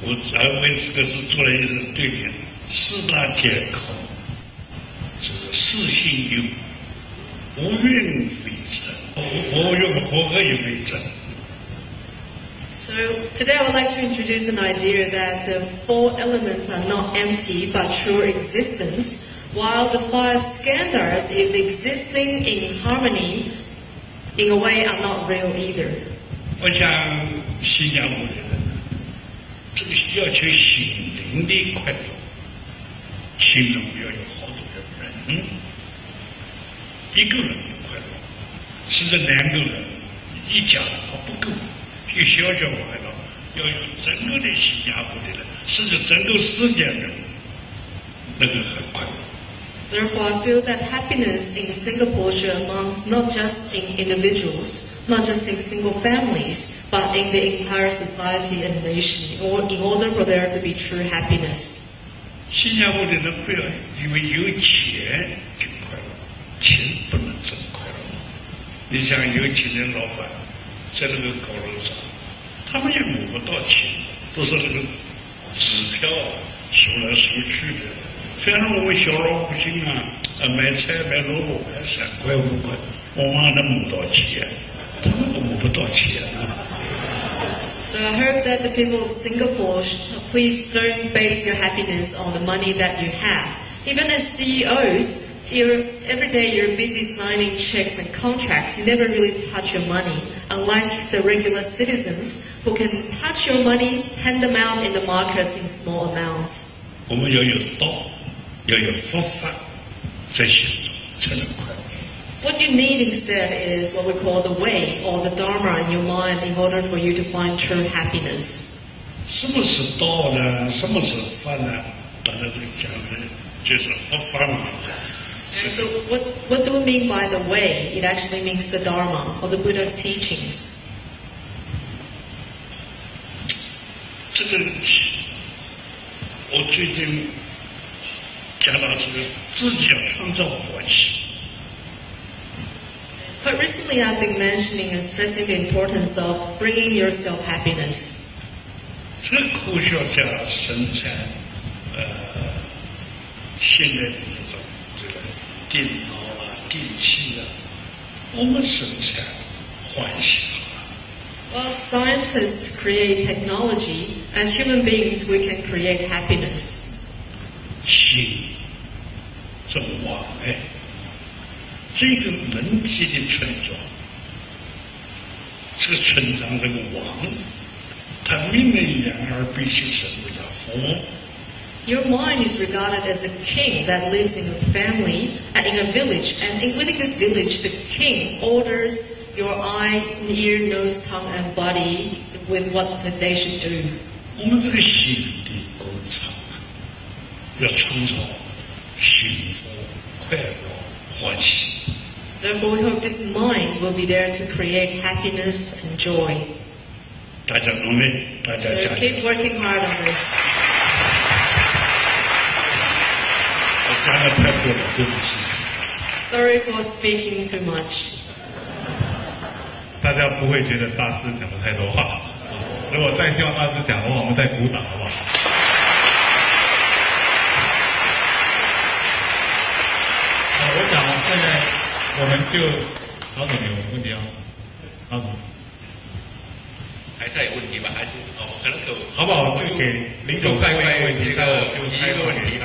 我认为这个是做了一个对比，四大皆空，是四性有，无蕴非真，无蕴何以为真？ So today I would like to introduce an idea that the four elements are not empty but true existence, while the five skandhas, if existing in harmony, in a way are not real either. 我想新加坡的人，这个要求心灵的快乐，心中要有好多的人，一个人不快乐，甚至两个人一家不够。 一小小快乐，要有整个的新加坡的人，甚至整个世界人，那个很快乐。Therefore, I feel that happiness in Singapore should amongst not just in individuals, not just in single families, but in the entire society and nation, in order for there to be true happiness. 新加坡的人不要因为有钱就快乐，钱不能真快乐。你像有钱的老板。 在那个高楼上，他们也摸不到钱，都是那个支票收来收去的。反正我们小老百姓啊，买菜买萝卜买3块5块，我们能摸到钱，他们都摸不到钱啊。So I hope that the people of Singapore, please don't base your happiness on the money that you have. Even as CEOs. Every day you're busy signing checks and contracts. You never really touch your money, unlike the regular citizens who can touch your money, hand them out in the markets in small amounts. 我们要有道，要有佛法，在心中才能快乐。What you need instead is what we call the way or the dharma in your mind in order for you to find true happiness. 什么是道呢？什么是法呢？当然是讲的就是佛法嘛。 So what do we mean by the way? It actually means the Dharma or the Buddha's teachings. 这个我最近讲到这个自己要创造活气。But recently I've been mentioning and stressing the importance of bringing yourself happiness. 这个科学家生产现在的这个电脑啊、电器啊，我们生产欢喜。 While scientists create technology, as human beings we can create happiness. 心这网哎，这个人体的村庄，这个村庄这个王，他命人养而必须生为了佛。 Your mind is regarded as a king that lives in a family and in a village, and within this village, the king orders your eye, ear, nose, tongue, and body with what they should do. 我们这个心的工厂啊，要创造幸福、快乐、欢喜。 Therefore, we hope this mind will be there to create happiness and joy. 大家努力，大家 So 加油。 keep working hard on this. 我讲的太多了，对不起。 Sorry for speaking too much. 大家不会觉得大师讲了太多话。如果再希望大师讲的话，我们再鼓掌好不好？我想现在我们就老总有问题啊，老总。还是有问题吧？还是可能好不好？就给林总再问一个问题，这个提一个问题啊。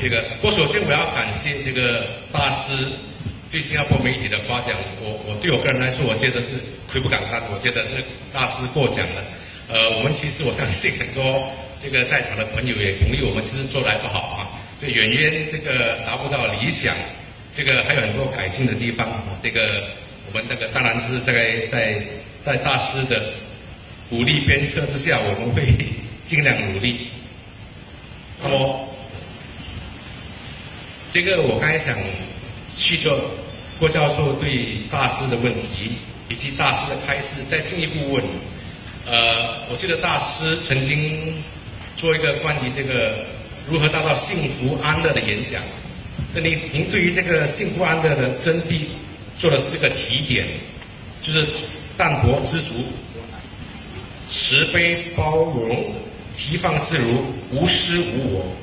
这个，我首先我要感谢这个大师对新加坡媒体的夸奖。我对我个人来说，我觉得是愧不敢当，我觉得是大师过奖了。我们其实我相信很多这个在场的朋友也同意，我们其实做得还不好啊，就远远这个达不到理想，这个还有很多改进的地方啊。这个我们这个当然是在大师的鼓励鞭策之下，我们会尽量努力。那么，这个我刚才想去做郭教授对大师的问题，以及大师的开示，再进一步问。我记得大师曾经做一个关于这个如何达到幸福安乐的演讲。那您对于这个幸福安乐的真谛做了4个提点，就是淡泊知足、慈悲包容、提放自如，无私无我。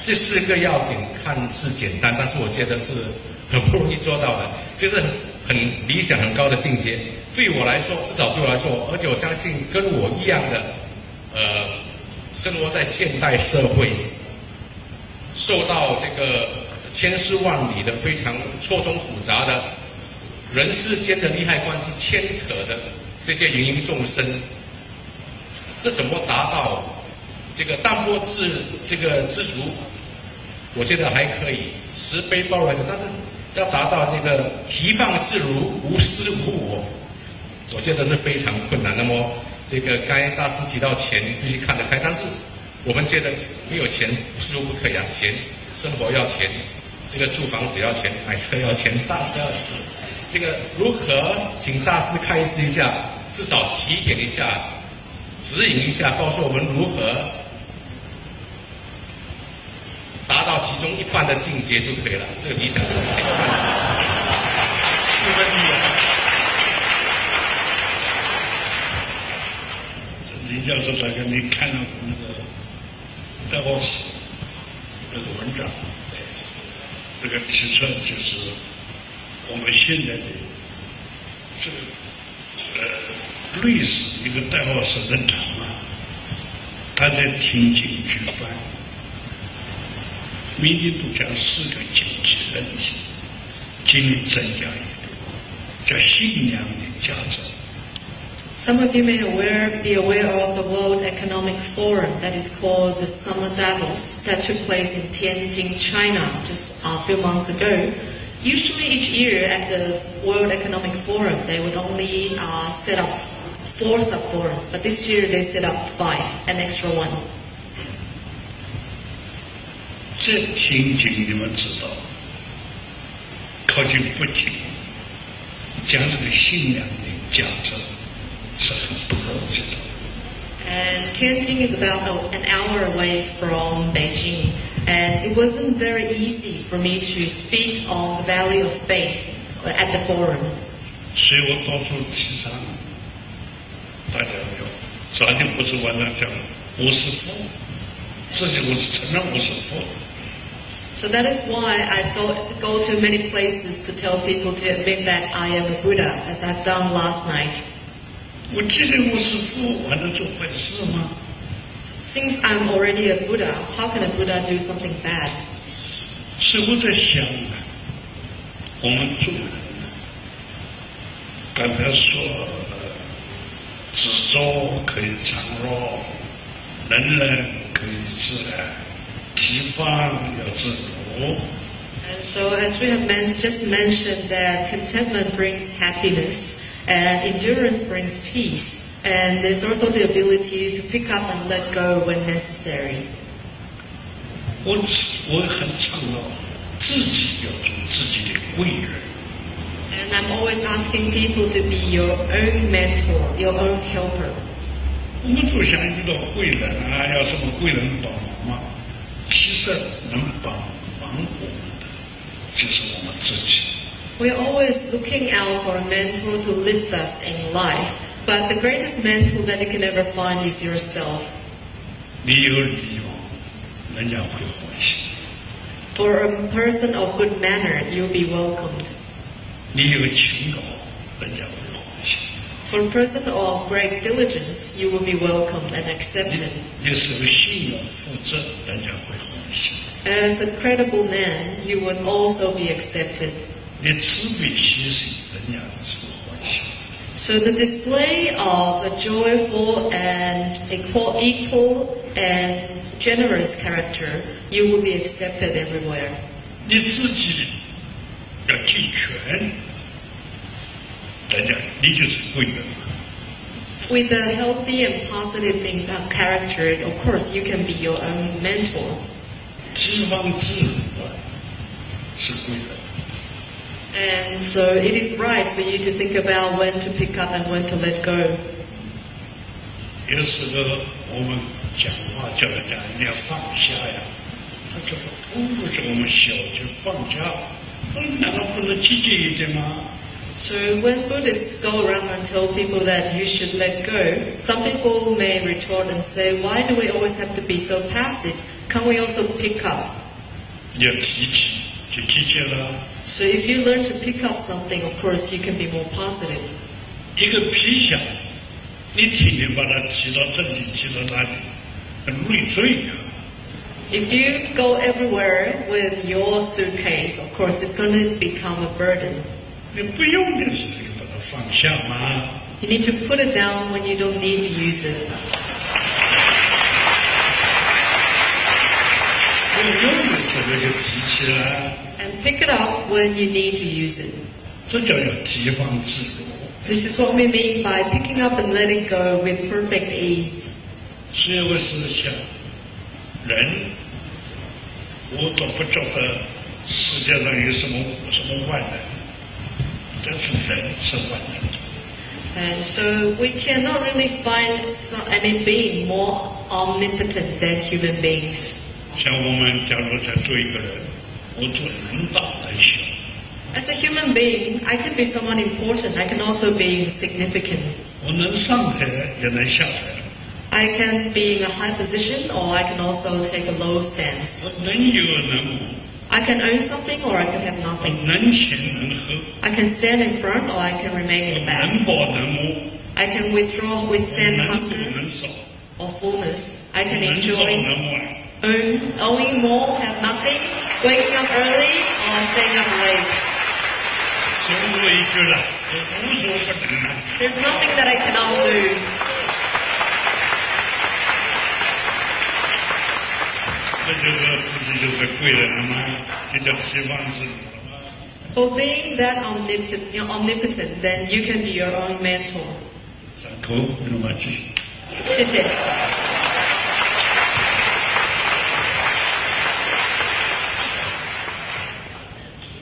这4个要点看似简单，但是我觉得是很不容易做到的，就是很理想、很高的境界。对我来说，至少对我来说，而且我相信跟我一样的，生活在现代社会，受到这个千丝万缕的非常错综复杂的人世间的利害关系牵扯的这些芸芸众生，这怎么达到这个淡泊知足？我觉得还可以，慈悲包容，但是要达到这个提放自如、无私无我，我觉得是非常困难。那么这个刚才大师提到钱必须看得开，但是我们觉得没有钱无时不可以啊，钱生活要钱，这个住房子要钱，买车要钱，大车要钱。这个如何请大师开示一下，至少提点一下、指引一下，告诉我们如何达到其中一半的境界就可以了。这个理想就是这个问题。没问题啊。林教授大概你看到那个戴博士那个文章，这个提出来就是我们现在的这个类似一个戴博士论坛啊，他在天津举办。明年度讲4个经济问题，今年增加一个，叫信仰的价值。Some of you may be aware of the World Economic Forum that is called the Summer Davos that took place in Tianjin, China just a few months ago. Usually each year at the World Economic Forum they would only set up 4 sub-forums, but this year they set up 5, an extra one. 这天津你们知道，靠近北京，讲这个信仰的价值是很不容易的。And Tianjin is about an hour away from Beijing, and it wasn't very easy for me to speak on the value of faith at the forum. 所以我到处提倡，大家要昨天不是晚上讲我是佛，自己我是承认我是佛。So that is why I go to many places to tell people to admit that I am a Buddha, as I've done last night. 我既然我是佛，还能做坏事吗？ Since I'm already a Buddha, how can a Buddha do something bad? 所以我在想啊，我们做人刚才说执着可以常乐，能人可以自然，提放要自如。 And so as we have just mentioned that contentment brings happiness and endurance brings peace, and there's also the ability to pick up and let go when necessary. 我很倡导自己要做自己的贵人。 And I'm always asking people to be your own mentor, your own helper. 我们就想遇到贵人啊，要什么贵人帮忙嘛？其实能帮忙我们的就是我们自己。 We're always looking out for a mentor to lift us in life, but the greatest mentor that you can ever find is yourself. 你有礼貌，人家会欢喜； For a person of good manner, you'll be welcomed. 你有勤劳，人家会欢喜； For a person of great diligence, you will be welcomed and accepted. 你是个信用负责，人家会欢喜； As a credible man, you would also be accepted. 你慈悲喜喜，人家是会欢喜。 So the display of a joyful and equal and generous character, you will be accepted everywhere. 你自己要尽全，人家你就是贵人嘛。 With a healthy and positive character, of course, you can be your own mentor. 提防自如是贵人。 And so it is right for you to think about when to pick up and when to let go. 有时候我们讲话叫人家一定要放下呀，他这个不是我们小就放下，难道不能积极一点吗？ So when Buddhists go around and tell people that you should let go, some people may retort and say, why do we always have to be so passive? Can't we also pick up? 要提起，就提起了。 So if you learn to pick up something, of course you can be more positive. 一个皮箱，你天天把它提到这里，提到那里，跟累赘啊。 If you go everywhere with your suitcase, of course it's going to become a burden. 你不用的时候就把它放下嘛。 You need to put it down when you don't need to use it. 不用的时候就提起来。 And pick it up when you need to use it. 这叫要提放自如。 This is what we mean by picking up and letting go with perfect ease. 所以我是想，人，我倒不觉得世界上有什么万能，但是人是万能。 And so we cannot really find any being more omnipotent than human beings. 像我们假如在做一个人，我做能大能小。 As a human being, I can be someone important. I can also be insignificant. 我能上台也能下台。 I can be in a high position, or I can also take a low stance. 我能有能无。 I can own something, or I can have 我 nothing. 能前能后。 I can stand in front, or I can remain 我 in the back. 能饱能无。 I can withdraw, 我 withstand 能多 hunger 能少。 or fullness. I 我 can 能少 enjoy 能晚。 owning more, have nothing, waking up early, or staying up late. 总有一句了，我无所不能啊。 There's nothing that I cannot do. 这就是自己就是贵人了嘛，就叫提放自如了嘛。 For being that omnipotent, then you can be your own mentor. 上头那么继续。谢谢。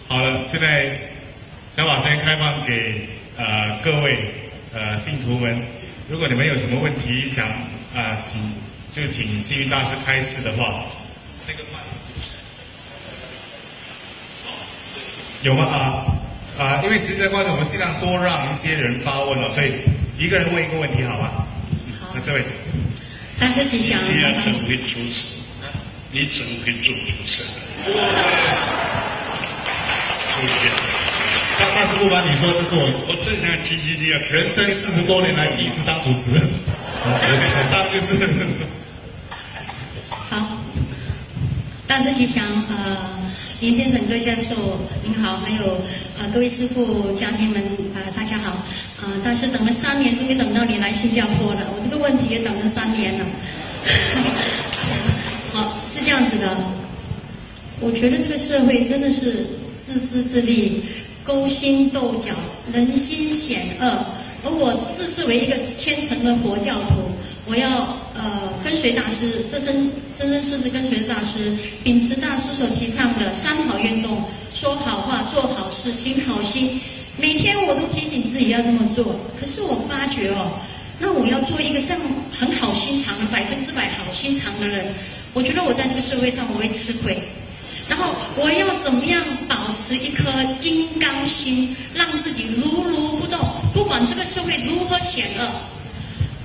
好了，现在想把时间开放给各位信徒们，如果你们有什么问题想请星云大师开示的话，那个麦有吗？因为时间关系，我们尽量多让一些人发问了，所以一个人问一个问题，好吗？好。那这位，大师吉祥。你要真会主持，你真会做主持人。大师不瞒你说，这是我正想积极的要人生40多年来第一次当主持人，当就是好，大师吉祥，林先生、葛教授您好，还有各位师父、家庭们大家好。大师等了3年，终于等到你来新加坡了。我这个问题也等了3年了。好，是这样子的，我觉得这个社会真的是自私自利、勾心斗角、人心险恶。而我自视为一个虔诚的佛教徒，我要跟随大师，真真实实跟随大师，秉持大师所提倡的3好运动，说好话、做好事、行好心。每天我都提醒自己要这么做，可是我发觉那我要做一个这样很好心肠、100%好心肠的人，我觉得我在这个社会上我会吃亏。然后我要怎么样保持一颗金刚心，让自己如如不动，不管这个社会如何险恶，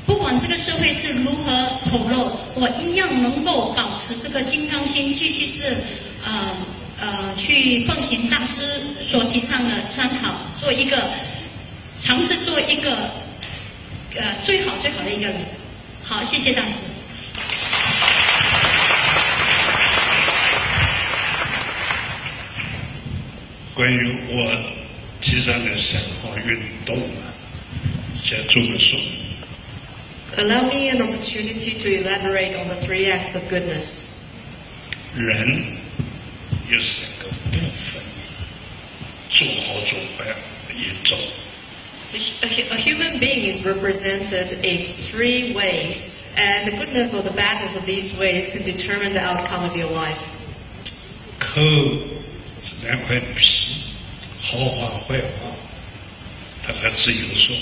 不管这个社会是如何丑陋，我一样能够保持这个金刚心，继续是去奉行大师所提倡的3好，尝试做一个最好的一个人。好，谢谢大师。关于我提倡的3好运动先做个说明。Allow me an opportunity to elaborate on the 3 acts of goodness. 人有3个部分，做好做坏也做。A human being is represented in 3 ways, and the goodness or the badness of these ways can determine the outcome of your life. 口是2块皮，好话坏话，它还自由说。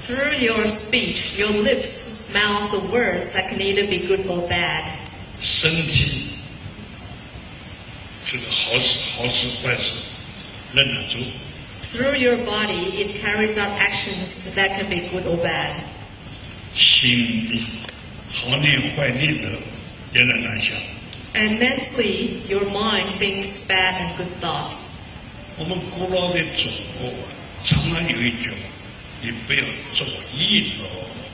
Through your speech, your lips mouth the words that can either be good or bad. 身体这个好事坏事任他做。through your body, it carries out actions that can be good or bad. 心里好念坏念的也仍然想。 And mentally, your mind thinks bad and good thoughts. 我们古老的中国常常有一句话：你不要做一个，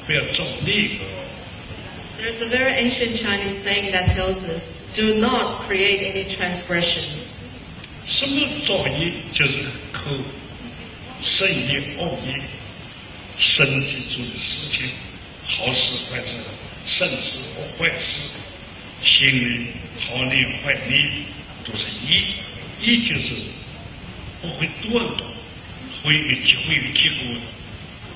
不要做那个。 There's a very ancient Chinese saying that tells us, do not create any transgressions. 什么造业就是口善业恶业，身体做的事情，好事坏事，善事或坏事，心里好念坏念都是业就是不会断的，会有结果的。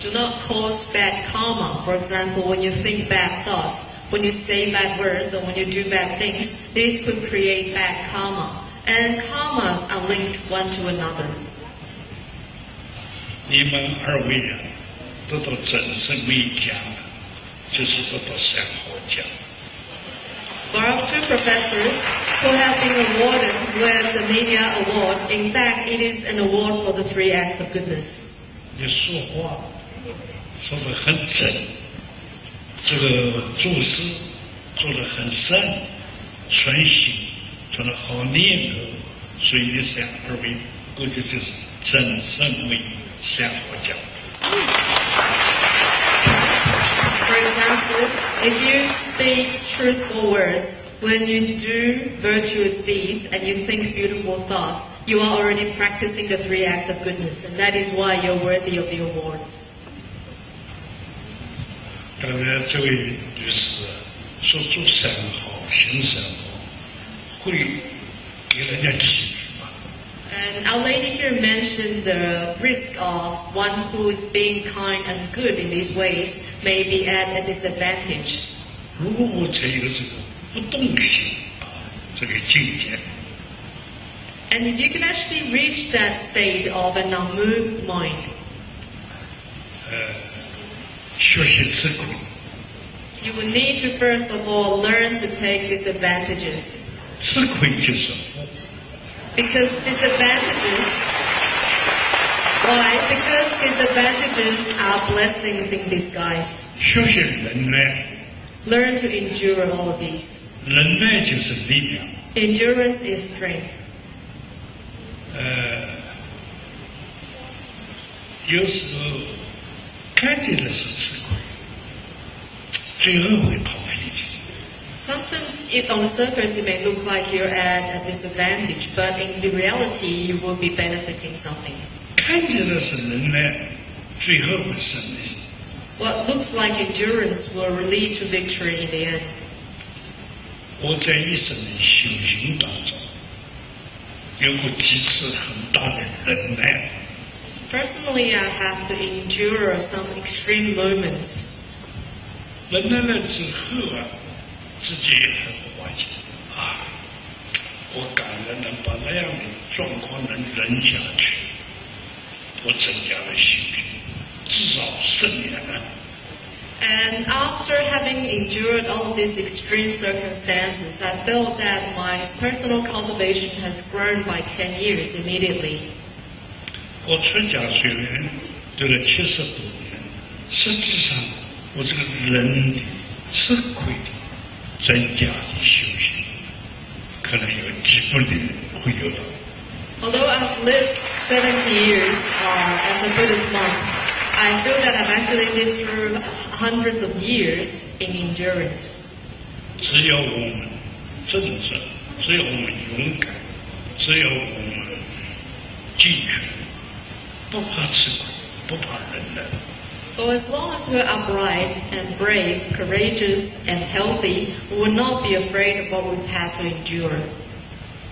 Do not cause bad karma. For example, when you think bad thoughts, when you say bad words, or when you do bad things, this could create bad karma. And karmas are linked one to another. 你们二位啊，得到真圣美奖，就是得到三好奖。 For our two professors who have been awarded with the Media Award, in fact, it is an award for the 3 acts of goodness. 你说话说得很真，这个做事做得很善，存心做得好念头，所以你三二位过去就是真圣美三好奖。 For example, if you speak truthful words, when you do virtuous deeds and you think beautiful thoughts, you are already practicing the 3 acts of goodness, and that is why you're worthy of the awards. 刚才这位女士说做善好行善好，会给人家启发。 And our lady here mentioned the risk of one who is being kind and good in these ways may be at a disadvantage. 如果我才有这个不动心这个境界， And if you can actually reach that state of an unmoved mind, 学习吃苦， you will need to first of all learn to take disadvantages. 吃亏就是福。 Because disadvantages, why? Because disadvantages are blessings in disguise. 学习忍耐， Learn to endure all of these. 忍耐就是力量。 Endurance is strength. 有时候看见的是吃亏，最后会讨回去。 Sometimes, if on the surface it may look like you're at a disadvantage, but in the reality you will be benefiting something. 看见的是忍耐，最后会胜利。 What looks like endurance will lead to victory in the end. 我在一生的修行当中，有过几次很大的忍耐。 Personally, I have to endure some extreme moments. 忍耐了之后啊，自己也很欢喜啊！我感恩能把那样的状况能忍下去，我增加了信心，至少10年了。 And after having endured all of these extreme circumstances, I felt that my personal cultivation has grown by 10 years immediately. 我出家虽然对了70多年，实际上我这个人的吃亏的增加的修行，可能有几百年会有的。 Although I've lived 70 years as a Buddhist monk, I feel that I've actually lived through hundreds of years in endurance. 只要我们正直，只要我们勇敢，只要我们进取，不怕吃苦，不怕忍耐。 So as long as we're upright and brave, courageous and healthy, we will not be afraid of what we've had to endure.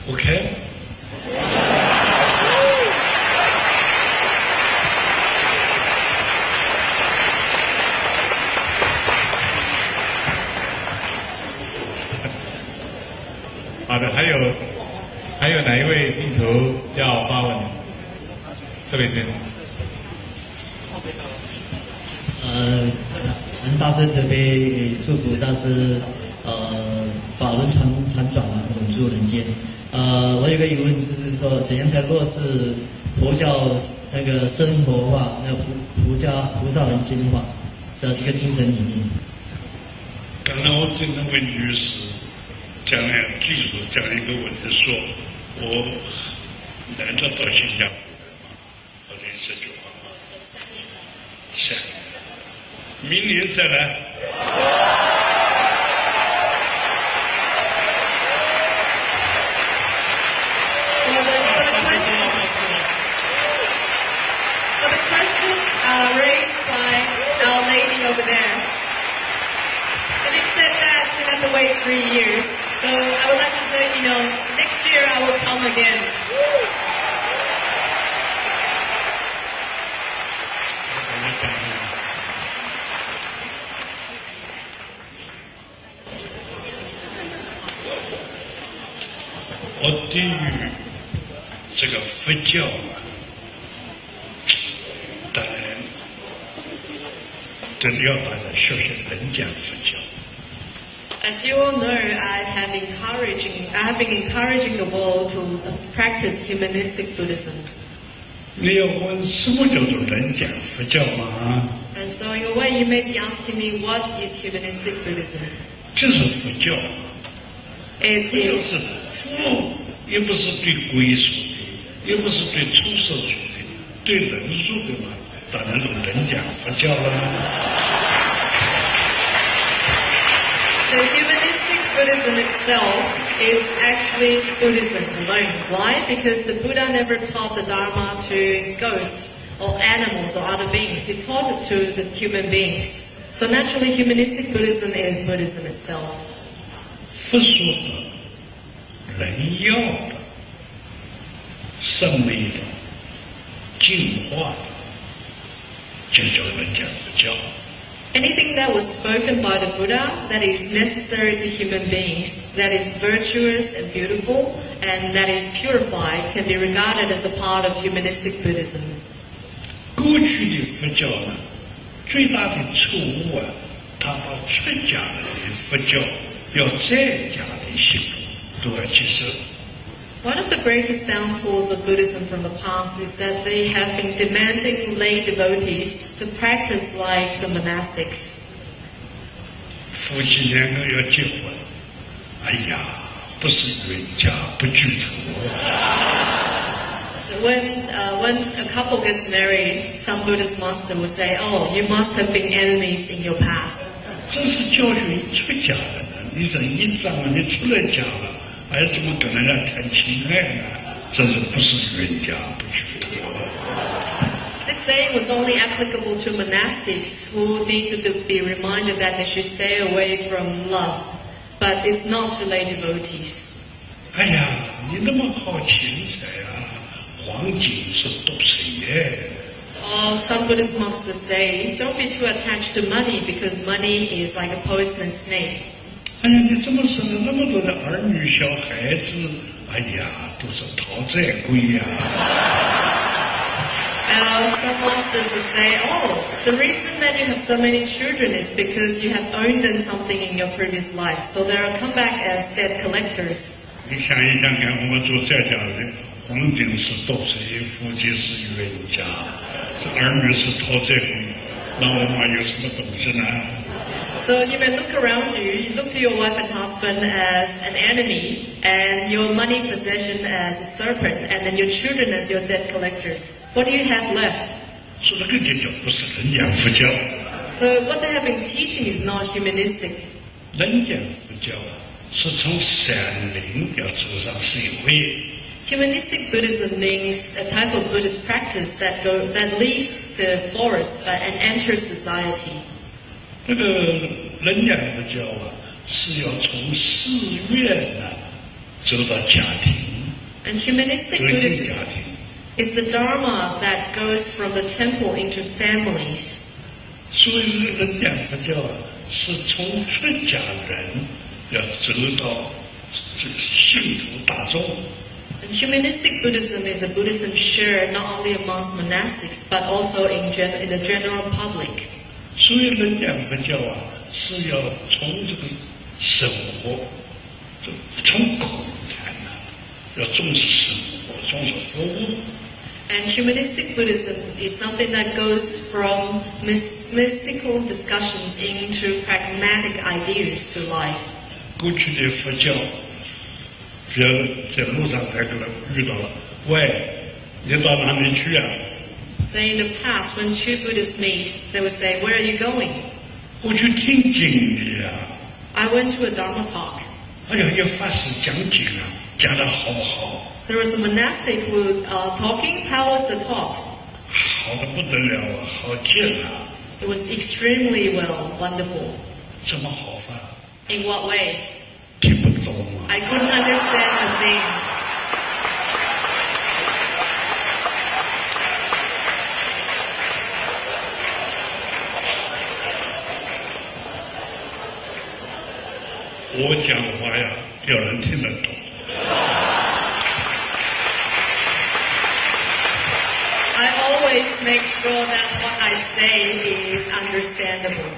OK。好的，还有哪一位信徒要发问？这位先。大师慈悲，祝福大师法轮传转啊，稳住人间。我有个疑问，就是说，怎样才落实佛教那个生活化，那菩萨人心化的这个精神理念。刚才我对那位女士讲了一个问题，说我难得到新加坡来嘛，我的这句话3年，明年再来。Raised by Our Lady over there. And it said that you have to wait 3 years. So I would like to say, next year I will come again.我对于这个佛教当然，真的要把它学人讲佛教。As you all know, I have been encouraging the world to practice humanistic Buddhism. 你要问什么叫做人讲佛教吗？ And so in a way you may be asking me, what is humanistic Buddhism? 就是佛教。It 佛教 is 是佛，也不是对鬼说的，也不是对畜生说的，对人说的嘛。当然用人讲佛教啦。The humanistic Buddhism itself is actually Buddhism alone. Why? Because the Buddha never taught the Dharma to ghosts or animals or other beings. He taught it to the human beings. So naturally, humanistic Buddhism is Buddhism itself. 佛说的、人要的、圣美的、净化的，就叫人讲佛教。Anything that was spoken by the Buddha that is necessary to human beings, that is virtuous and beautiful, and that is purified, can be regarded as a part of humanistic Buddhism. 过去的佛教呢，最大的错误啊，他把出家人的佛教要在家的信徒都要接受。One of the greatest downfalls of Buddhism from the past is that they have been demanding lay devotees to practice like the monastics. 夫妻2个要结婚，哎呀，不是冤家不聚头。So when a couple gets married, some Buddhist master will say, "Oh, you must have been enemies in your past." 这是教训出家人的，你这一仗你出来家了。还怎么跟人家谈情爱呢？这是不是冤家不聚头？ This saying was only applicable to monastics who needed to be reminded that they should stay away from love, but it's not to lay devotees. 哎呀，你那么好钱财啊，黄金是毒蛇耶！ Or some Buddhist masters say, don't be too attached to money because money is like a poisonous snake. 哎呀，你怎么生了那么多的儿女小孩子？哎呀，都是讨债鬼呀！ Some masters would say, oh, the reason that you have so many children is because you have owned them something in your previous life, so they will come back as debt collectors. 你想一想看，我们做在家的，黄金是毒蛇，夫妻是冤家，这儿女是讨债鬼，那我们有什么东西呢？ So you may look around you, you look to your wife and husband as an enemy, and your money possession as a serpent, and then your children as your debt collectors. What do you have left? 说的更就不是人讲佛教， So what they have been teaching is not humanistic. 人讲佛教是从山林要走上社会。 Humanistic Buddhism means a type of Buddhist practice that leaves the forest and enters society. 这个人讲佛教啊，是要从寺院呢走到家庭， And humanistic 走进 Buddhism 家庭。 is the Dharma that goes from the temple into families. 所以人讲佛教啊，是从出家人要走到这个信徒大众。 And humanistic Buddhism is a Buddhism shared not only amongst monastics but also in the general public. 所以人讲佛教啊，是要从这个生活，从口谈啊，要重视生活，重视服务。And humanistic Buddhism is something that goes from mystical discussions into pragmatic ideas to life. 过去的佛教，比如在路上才可能遇到了，喂，你到哪里去啊？ Say in the past, when two Buddhists meet, they would say, "Where are you going?" 我去听经的呀。 I went to a Dharma talk. 哎呀，有法师讲经啊，讲得好好， There was a monastic who talking. How was the talk? 好的不得了啊，好见啊， It was extremely well, wonderful. 怎么好法？ In what way? 听不懂啊。 I couldn't understand a thing. 我讲话呀，有人听得懂。 I always make sure that what I say is understandable.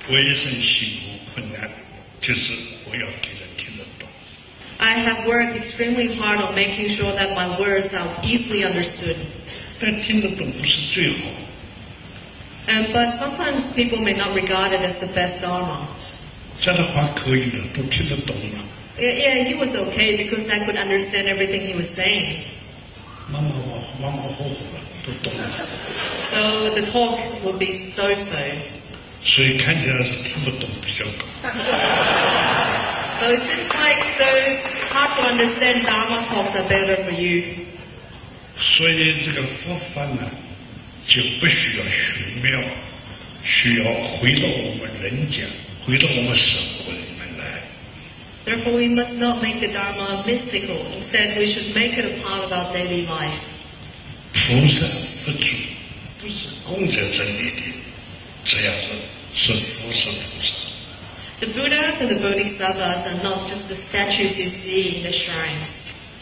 我一生辛苦困难，就是我要给人听得懂。 I have worked extremely hard on making sure that my words are easily understood. 但听得懂不是最好， But sometimes people may not regard it as the best Dharma. 这样的话可以的，都听得懂了。 Yeah, he was okay because I could understand everything he was saying. 马马虎虎了，都懂了。 So the talk would be so-so. 所以看起来是听不懂比较高。 So it seems like those hard to understand Dharma talks are better for you. 所以这个佛法呢，就不需要玄妙，需要回到我们人间，回到我们生活里面来。 Therefore, we must not make the Dharma mystical. Instead, we should make it a part of our daily life. 菩萨佛祖不是供在这里的，这样子是不是菩萨？ The Buddhas and the Bodhisattvas are not just the statues you see in the shrines.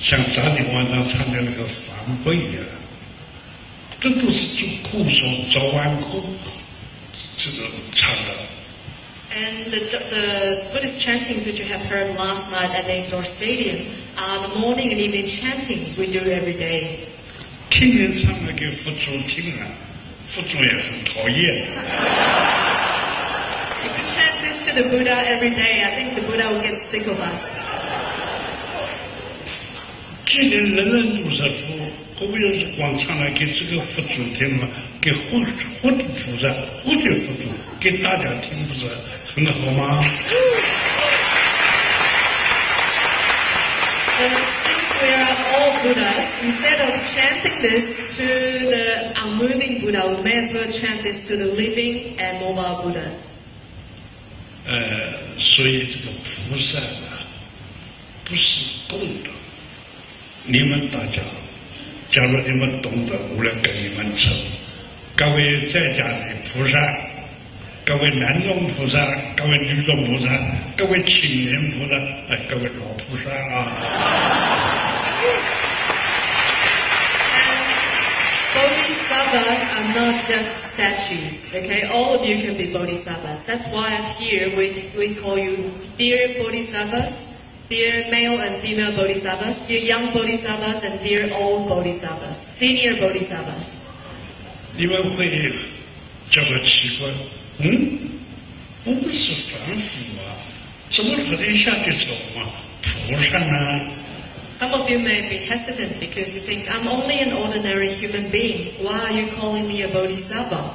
像昨天晚上唱的那个梵呗呀，这都是做苦诵、早晚课这种唱的。 And the Buddhist chantings which you have heard last night at the indoor stadium are the morning and evening chantings we do every day. 听人唱了给佛祖听啊，佛祖也很讨厌。 If you chant this to the Buddha every day, I think the Buddha will get sick of us. 既然人人都是佛，何必要是光唱来给这个佛祖听嘛？给活的菩萨、活的佛祖给大家听，不是很好吗？ So since we are all Buddhas, instead of chanting this to the unmoving Buddha, we may as well chant this to the living and mobile Buddhas. 所以这个菩萨呢，不是供的。你们大家，假如你们懂得，我来跟你们称。各位在家的菩萨，各位男众菩萨，各位女众菩萨，各位青年菩萨，各位老菩萨啊。 Bodhisattvas are not just statues, okay? All of you can be bodhisattvas. That's why here we call you dear bodhisattvas, dear male and female bodhisattvas, dear young bodhisattvas, and dear old bodhisattvas, senior bodhisattvas. 你们会觉得奇怪，我们是凡夫啊，怎么可能下去走嘛？菩萨呢？ Some of you may be hesitant because you think, I'm only an ordinary human being. Why are you calling me a bodhisattva?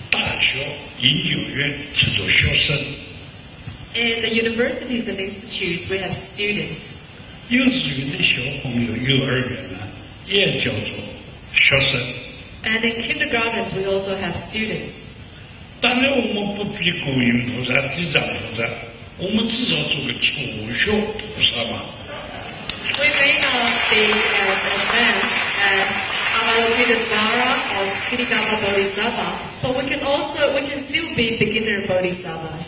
大学、研究院只做学生， In the universities and institutes, we have students. 幼稚园的小朋友、幼儿园呢，也叫做学生。 And in kindergartens, we also have students. 当然，我们不比观音菩萨、地藏菩萨，我们至少做个初学菩萨嘛。 We may not be as advanced as Avalokitesvara or Kirikava Bodhisattva, but we can still be beginner Bodhisattvas.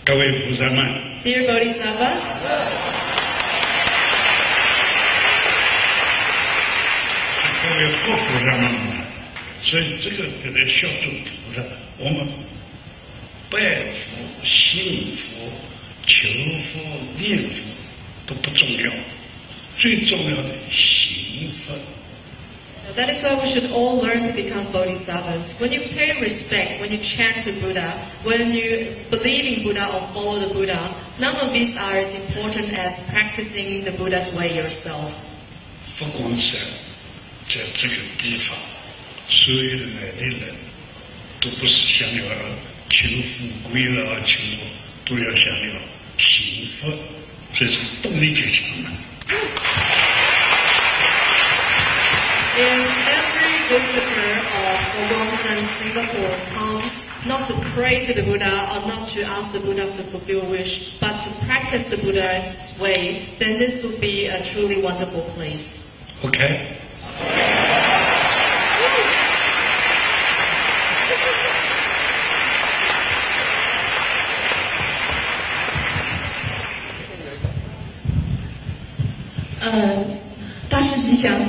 各位菩萨们， Dear Bodhisattvas, 各位活菩萨们，所以这个给他小众菩萨，我们拜佛、信佛、求佛、念佛都不重要，最重要的行佛。That is why we should all learn to become bodhisattvas. When you pay respect, when you chant to Buddha, when you believe in Buddha or follow the Buddha, none of these are as important as practicing the Buddha's way yourself. 佛光山在这个地方，所有的来的人，都不是想要求富贵了、求都要想要幸福，所以这个动力就强了。If every visitor of Fogongsan, Singapore comes not to pray to the Buddha or not to ask the Buddha to fulfill a wish, but to practice the Buddha's way, then this would be a truly wonderful place. OK。大师吉祥。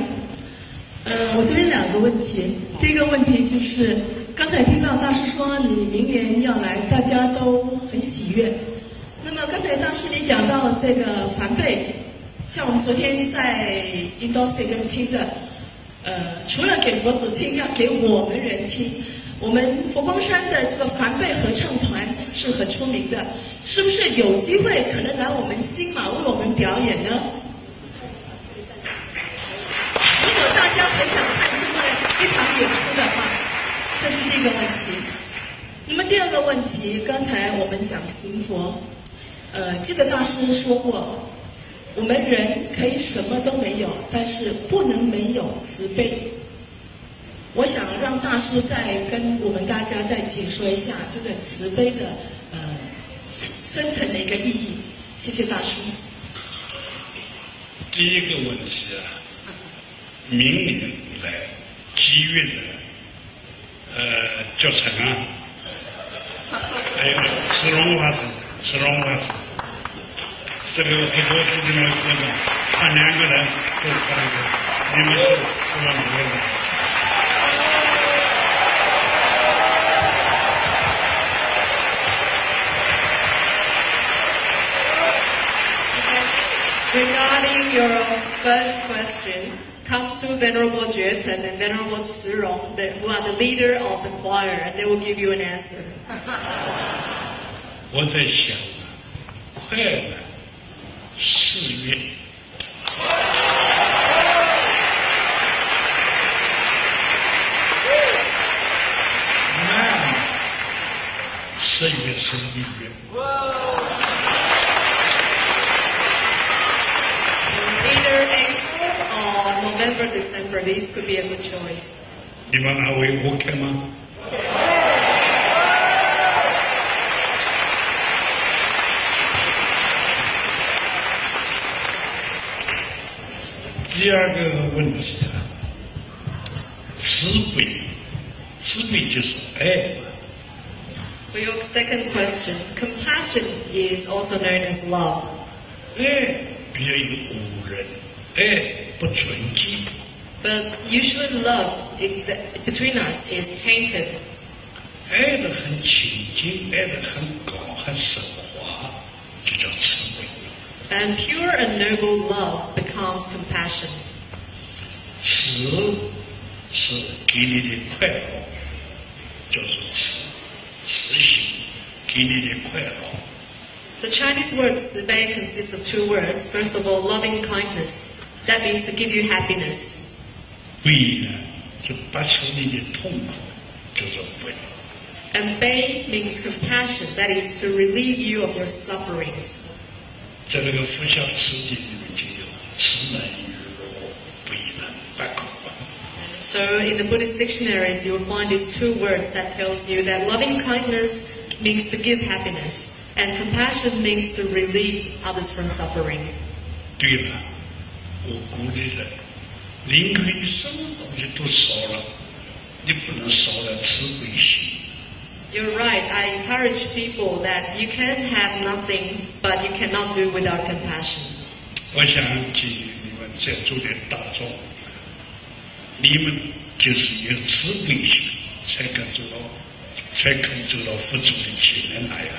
我这边2个问题。第一个问题就是，刚才听到大师说你明年要来，大家都很喜悦。那么刚才大师你讲到这个梵呗，像我们昨天在 Indoors 跟听着，除了给佛祖听，要给我们人听。我们佛光山的这个梵呗合唱团是很出名的，是不是有机会可能来我们新马为我们表演呢？如果大家很想看这场演出的话，这是第一个问题。那么第2个问题，刚才我们讲行佛，记得大师说过，我们人可以什么都没有，但是不能没有慈悲。我想让大师再跟我们大家再解说一下这个慈悲的深层的一个意义。谢谢大师。第一个问题明年来几月的教程啊，还有慈容法师，这个很多同学们说的，他2个人都看了，你们是吧？2个人。Regarding your first question, come to Venerable Juyeten and Venerable Shirong, who are the leader of the choir, and they will give you an answer. 我在想，快了4月，慢了10月、11月。Either April or November, December, these could be a good choice. 你们还会 OK 吗？第2个问题慈悲就是爱。For your second question, compassion is also known as love. 爱别有误人，爱不纯净。But usually love between us is tainted. 爱得很清净，爱得很高，很升华，就叫慈悲。And pure and noble love becomes compassion. 慈是给你的快乐，叫做慈心，给你的快乐。The Chinese word 慈悲 consists of 2 words. First of all, loving kindness. That means to give you happiness. 悲呢，就拔除你的痛苦，叫做悲。And bei means compassion. That is to relieve you of your sufferings. 在那个佛教词典里面就有慈难于我，悲难不可。So in the Buddhist dictionaries, you will find these 2 words that tells you that loving kindness means to give happiness, and compassion means to relieve others from suffering. 对了，我鼓励人，宁可你什么东西都少了，你不能少了慈悲心。You're right. I encourage people that you can have nothing, but you cannot do without compassion. 我想给你们在座的大众，你们就是有慈悲心，才肯走到佛祖的前面来啊。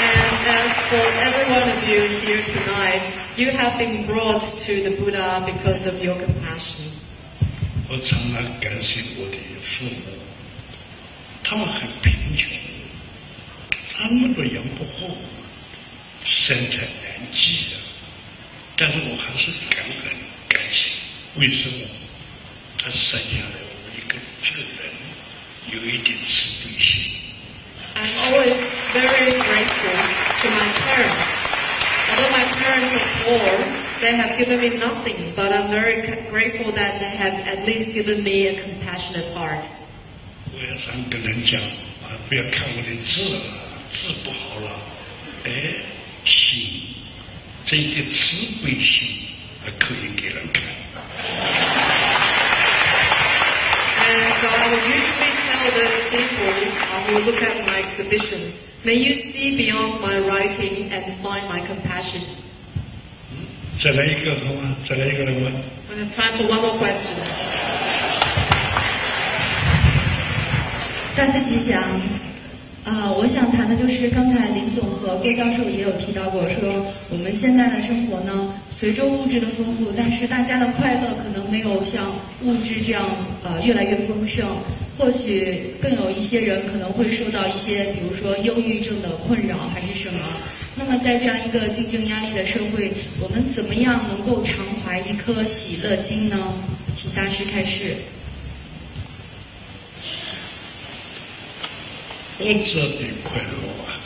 And as for every one of you here tonight, you have been brought to the Buddha because of your compassion. 我常常感谢我的父母，他们很贫穷，他们都养不活我，生产难计啊。但是我还是感恩感谢，为什么？他生下来我一个这个人有一点慈悲心。I'm always very grateful to my parents. Although my parents are poor, they have given me nothing, but I'm very grateful that they have at least given me a compassionate heart. 我也常跟人讲啊，不要看我的字了，字不好了，心，这一点慈悲心还可以给人看。And so I would usually tell those people who look at my exhibitions, may you see beyond my writing and find my compassion. 再来一个好吗？再来一个人问。We have time for one more question. 大师吉祥。我想谈的就是刚才林总和郭教授也有提到过，说我们现在的生活呢，随着物质的丰富，但是大家的快乐可能没有像物质这样越来越丰盛。或许更有一些人可能会受到一些，比如说忧郁症的困扰还是什么。那么在这样一个竞争压力的社会，我们怎么样能够常怀一颗喜乐心呢？请大师开示。物质的快乐啊，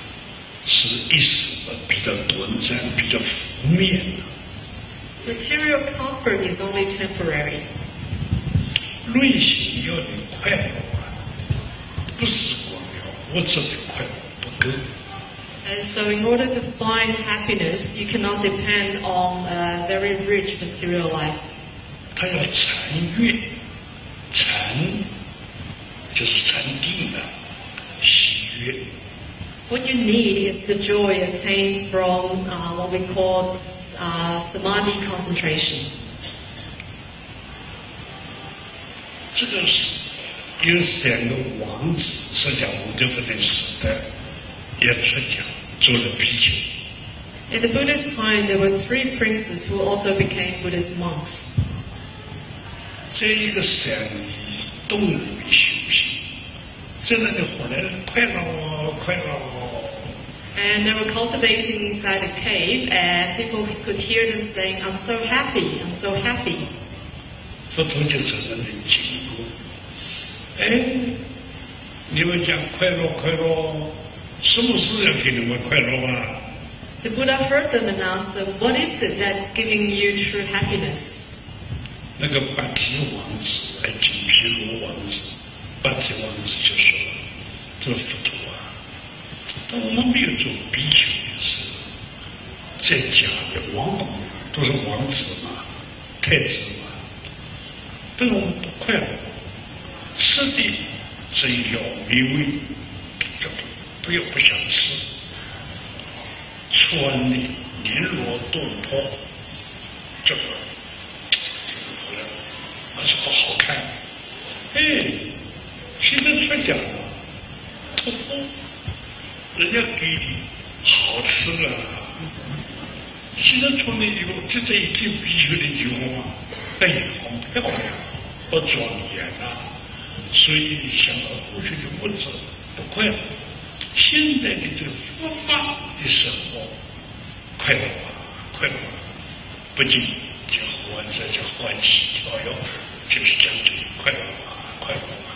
是一时的，比较短暂，比较负面的。Material comfort is only temporary. 内心要的快乐啊，不是光要物质的快乐不够。And so in order to find happiness, you cannot depend on a very rich material life. 他要禅悦，禅就是禅定的。喜悦。What you need is the joy attained from what we call samadhi concentration. 这个是有3个王子，释迦牟尼佛的时代也出家做了比丘。In the Buddha's time, there were 3 princes who also became Buddhist monks. 这一个山里洞里面修行。在那里活来快乐哦，快乐哦。And they were cultivating inside a cave, and people could hear them saying, "I'm so happy, I'm so happy." 佛陀就在那里经过，你们讲快乐快乐，什么事要给你们快乐啊？ The Buddha heard them and asked them, "What is it that's giving you true happiness?" 那个跋提王子，金毗罗王子。跋提王子就说了：“这个佛陀啊，但我们没有做比丘的时候，在家的王宫都是王子嘛、太子嘛，但我们不快乐，吃的只要美味，不要不想吃，穿的绫罗缎袍，这个好像还是不好看，现在出家了，托付人家给你好吃了，现在穿的衣服就这一件比丘的衣服嘛，好漂亮，不庄严啊，所以想到过去的物质不快乐，现在的这个佛法的生活快乐啊，快乐啊，不仅叫活着，叫欢喜跳跃，就是讲这个快乐啊，快乐啊。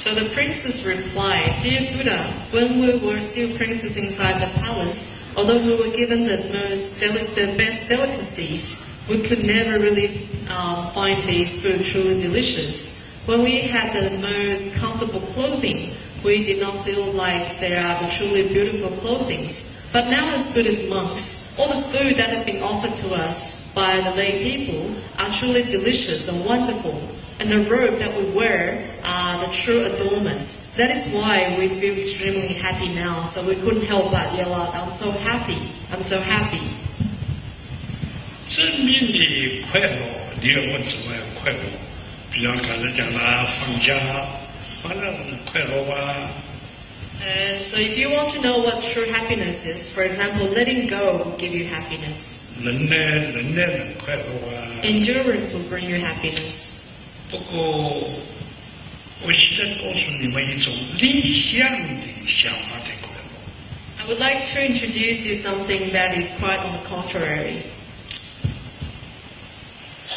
So the princess replied, "Dear Buddha, when we were still princes inside the palace, although we were given the best delicacies, we could never really find these food truly delicious. When we had the most comfortable clothing, we did not feel like they are the truly beautiful clothing. But now as Buddhist monks, all the food that has been offered to us by the lay people are truly delicious and wonderful. And the robe that we wear are the true adornments. That is why we feel extremely happy now. So we couldn't help but yell out, 'I'm so happy, I'm so happy.'" 正面的快乐，你要问怎么样快乐？比方刚才讲了放假，反正快乐吧。And so if you want to know what true happiness is, for example, letting go will give you happiness. 忍耐能快乐啊。Endurance will bring you happiness. 不过，我现在告诉你们一种理想的想法的快乐。I would like to introduce you something that is quite on the contrary.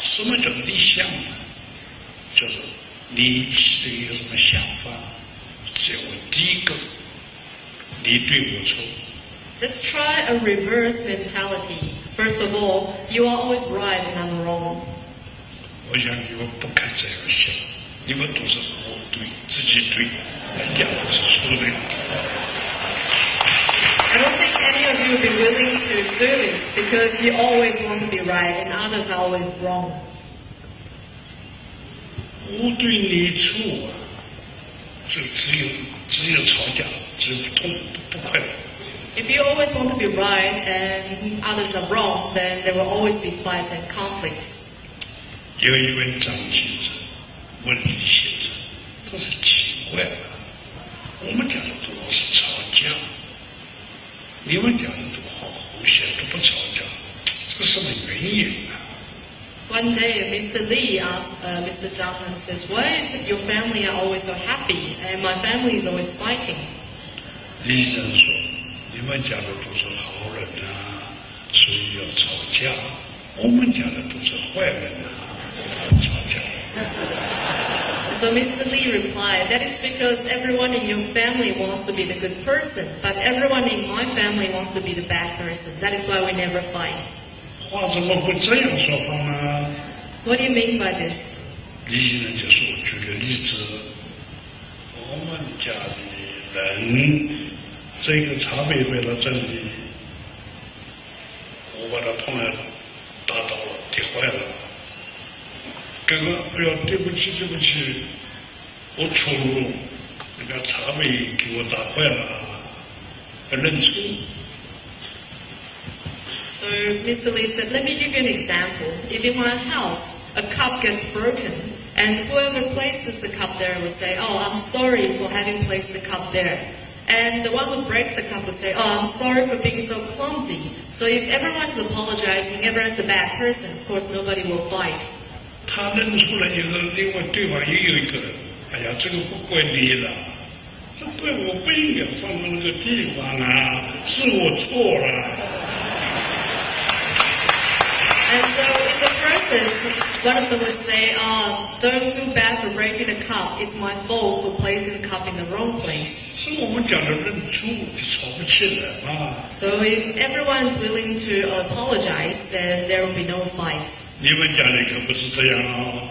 什么叫理想呢？就是你是有什么想法，只要我第一个，你对我错。Let's try a reverse mentality. First of all, you are always right and I'm wrong. 我想你们不敢这样想，你们都是我对，自己对，人家都是错的。I don't think any of you would be willing to do this because you always want to be right and others are always wrong. 我对你错啊，这只有吵架，只有不快乐。If you always want to be right and others are wrong, then there will always be fights and conflicts. 有一位张记者问李先生，他是奇怪了，我们家的都老是吵架，你们家的都好和谐，都不吵架，这是什么原因呢？ One day, Mr. Lee asked Mr. Zhang and says, "Why is it your family are always so happy and my family is always fighting?" 李先生说：“你们家的都是好人啊，所以要吵架；我们家的都是坏人啊，吵架。” So Mr. Lee replied, "That is because everyone in your family wants to be the good person, but everyone in my family wants to be the bad person. That is why we never fight." 话怎么会这样说法呢？ What do you mean by this? 李先生就说：“举个例子，我们家的人，这个茶杯摆到这里，我把它碰了，打倒了，跌坏了。刚刚，哎呀，对不起，我错了，那个茶杯给我打坏了，认错。” So Mr. Lee said, "Let me give you an example. If in my house a cup gets broken, and whoever places the cup there will say, 'Oh, I'm sorry for having placed the cup there.' And the one who breaks the cup will say, 'Oh, I'm sorry for being so clumsy.' So if everyone's apologizing, everyone's a bad person, of course nobody will fight." 他认出来以后，另外对方也有一个人，哎呀，这个不怪你了，这怪我不应该放在那个地方啊，是我错了。 And so in the process, one of them would say, "Oh, don't feel bad for breaking the cup. It's my fault for placing the cup in the wrong place." 是我们讲的认错，就吵不起来嘛。 So if everyone's willing to apologize, then there will be no fights. 你们家里可不是这样啊。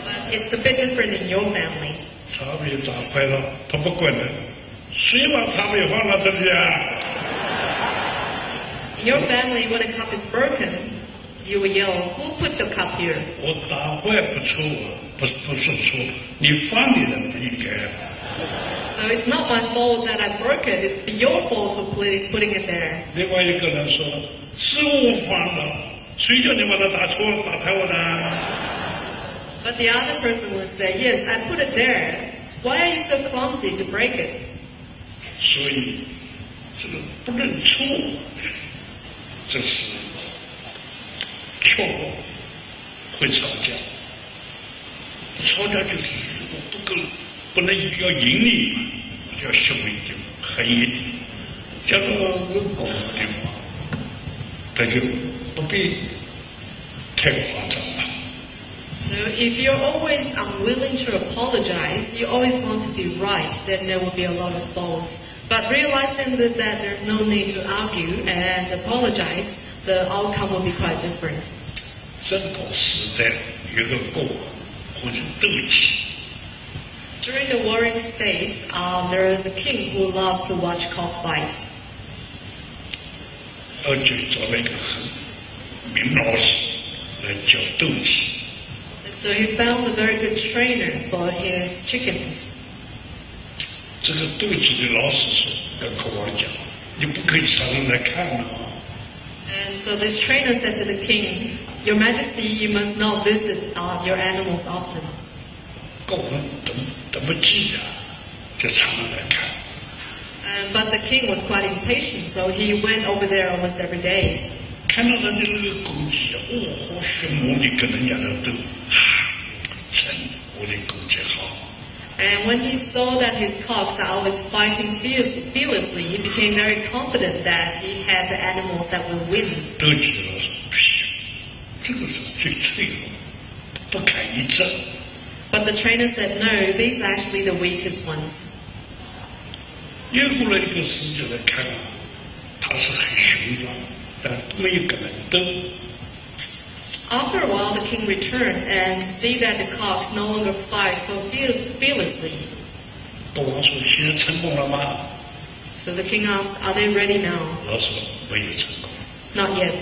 But it's a bit different in your family. 茶杯砸坏了，他不管的，谁把茶杯放到这里啊？ In your family, when a cup is broken, you will yell, "Who put the cup here?" 我打坏不错啊，不是错，你放的人不应该啊。 So it's not my fault that I broke it. It's your fault for putting it there. 另外一个人说：“是我放的，谁叫你把它打坏我的？” But the other person will say, "Yes, I put it there. Why are you so clumsy to break it?" 所以这个不认错，这是错误，会吵架。吵架就是我不能要赢你嘛，就要凶一点，狠一点。假如我狗的话，他就不必太夸张了。 So if you're always unwilling to apologize, you always want to be right, then there will be a lot of faults. But realizing that there's no need to argue and apologize, the outcome will be quite different. 这个时代有个狗或者斗气， During the warring states, there is a king who loved to watch cockfights. 而且找了一个很名老师来教斗气。 And so he found a very good trainer for his chickens. 这个斗气的老师说要跟我讲，你不可以常常来看啊。 And so this trainer said to the king, "Your Majesty, you must not visit your animals often." 狗们等不及呀，就常常来看。But the king was quite impatient, so he went over there almost every day. 看到他的那个狗鸡，好羡慕的跟人家的斗，真我的狗鸡好。 And when he saw that his cocks are always fighting fearlessly, he became very confident that he had the animals that will win. 斗鸡老师，这个是最脆弱，不堪一击。 But the trainer said, no, these are actually the weakest ones. 又过了一个时间来看啊，他是很雄壮，但没有跟人斗。 After a while, the king returned and see that the cocks no longer fight so fearlessly. 国王说：“现在成功了吗？” So the king asked, are they ready now? 老说没有成功。 Not yet.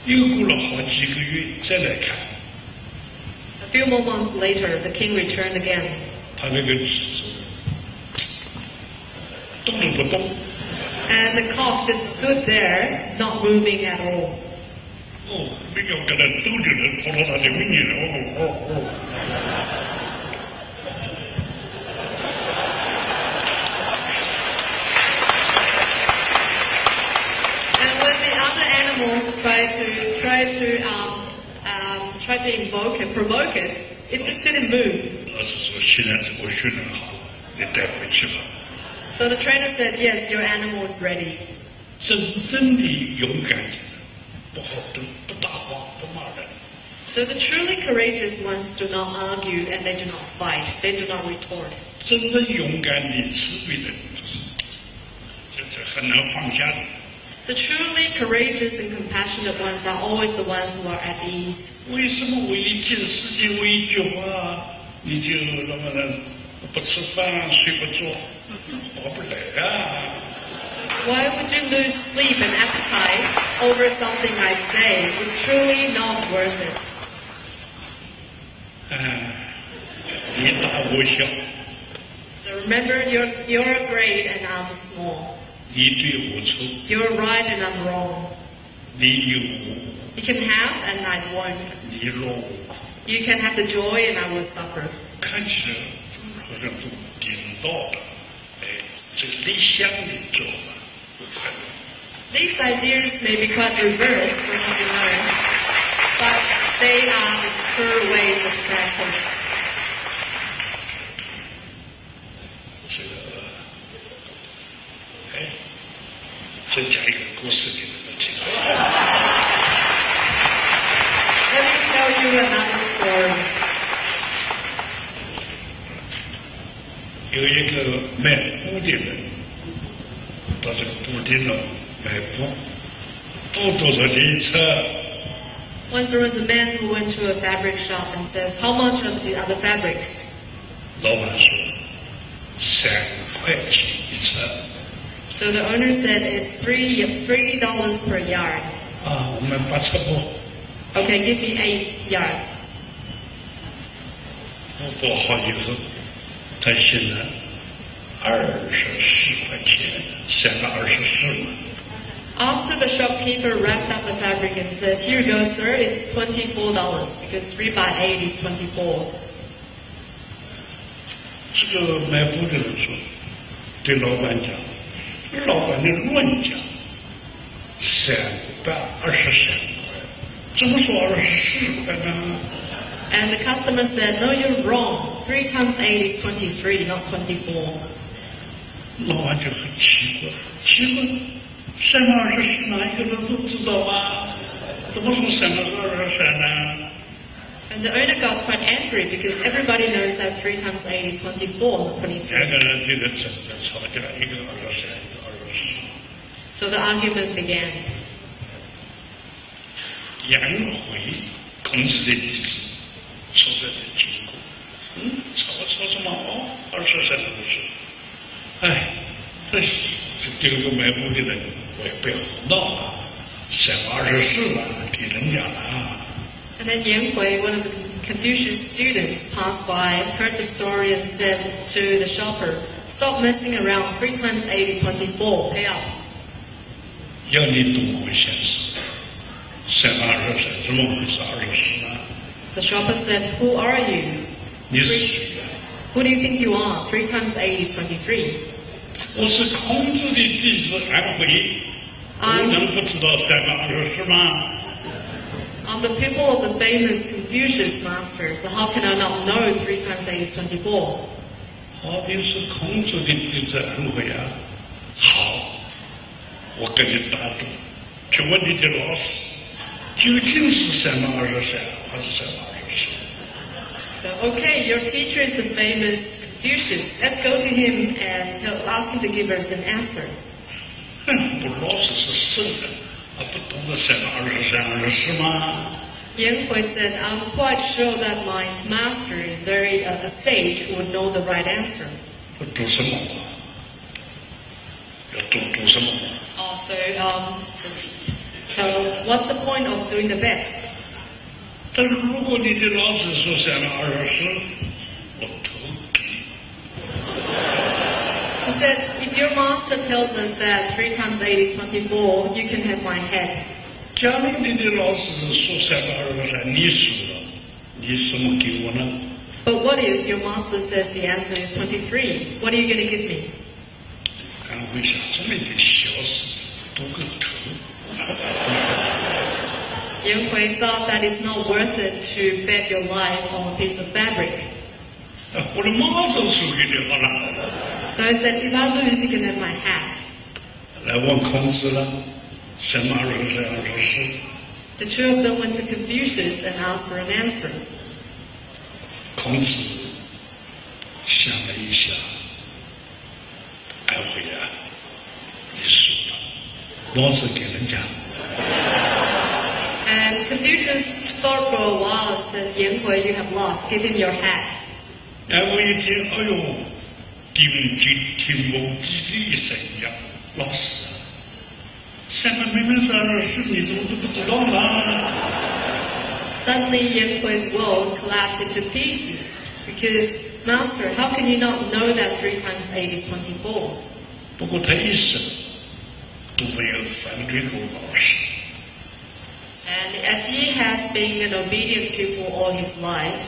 又过了好几个月，再来看， A few more months later, the king returned again. 他那个鸡子动都不动。 And the cock just stood there, not moving at all. 哦，没有跟他斗的人跑到他的面前了。And when the other animals try to invoke it, provoke it, it just didn't move. 老师说：“现在我训练好了，你带回去吧。” So the trainer said, yes, your animal is ready. 真正的勇敢的，不好斗，不打话，不骂人。 So the truly courageous ones do not argue and they do not fight. They do not retort. 真正勇敢的、慈悲的，就是很难放下的。 The truly courageous and compassionate ones are always the ones who are at ease. 为什么为一件事情、为一句话，你就那么的不吃饭、睡不着，划不来啊？ Why would you lose sleep and appetite over something I say? It's truly not worth it. 你大我小， So remember, you're great and I'm small. 你对我错， You're right and I'm wrong. 你有我， You can have and I won't. 你落我苦， You can have the joy and I will suffer. 看起来好像都顶到的，这理想的做法不快乐。 These ideas may be quite reversed from what you know, but they are the true ways of practice. 这个，再讲一个故事给你们听。 Let me tell you another story. 有一个卖布的人到这个布店上买布，布多少钱一尺？ Once there was a man who went to a fabric shop and says, how much are the other fabrics? 老板说3块钱一尺。 So the owner said it's $3 per yard. 啊，我们8尺布。 Okay, give me 8 yards. 布包好以后，他写了24块钱，3个24嘛。 After the shopkeeper wrapped up the fabric and says, here you go, sir, it's $24 because 3 by 8 is 24. 这个买布的人说，对老板讲，老板你乱讲，323块，怎么说24块呢？ And the customer said, no, you're wrong. 3 times 8 is 23, not 24. 老板就很奇怪，3个24哪一个人都知道吗？怎么说3个23呢？ And the owner got quite angry because everybody knows that 3 times 8 is 24, not 23. 2个人这个争着吵架，一个23，一个24。 So the argument began. 颜回公司的弟子出这个经过，吵什么哦，23个是，哎，这这个买布的人，我也不要闹啊，3个24嘛，给人家了啊。 And then Yan Hui, one of the Confucius students, passed by, heard the story and said to the shopper, stop messing around, 3 times 8 is 24, pay up. 要你懂我现实，3个23，怎么会是24呢？ The shopper said, who are you? 你是谁呀？ Who do you think you are? 3 times 8 is 23. 我是孔子的弟子安徽，不能不知道324吗？ I'm the pupil of the famous Confucius master, so how can I not know 3 times 8 is 24? 好的是孔子的弟子安徽啊。好，我跟你打赌，去问你的老师，究竟是323还是324？ So, okay, your teacher is the famous Confucius. Let's go to him and ask him to give us an answer. 我老师是圣人，不懂得323吗？ Yan Hui said, I'm quite sure that my master is very a sage who would know the right answer. 读什么？要读什么？ Oh, so what's the point of doing the best? 但是如果你的老师说324，我投给。 He said, if your master tells us that 3 times 8 is 24, you can have my head. 假如你的老师说323，你输了，你什么给我呢？ But what if your master says the answer is 23? What are you going to give me? 安徽想这么一点小事，赌个头。 Yan Hui thought that it's not worth it to bet your life on a piece of fabric. 我的帽子输给你好了。 So I said, if I lose, you can have my hat. 来问孔子了，324。 The two of them went to Confucius and asked for an answer. 孔子想了一下，安徽啊，你输了，老子给人家。 And Confucius thought for a while and said, Yan Hui, you have lost. Give him your hat. 安徽一听，哎呦，听母鸡的一声呀，老师啊，下面明明是你怎么都不知道呢？ Suddenly, Yan Hui's world collapsed into pieces. Because, Master, how can you not know that 3 times 8 is 24? 不过他一生都没有反对过老师。 And as he has been an obedient pupil all his life,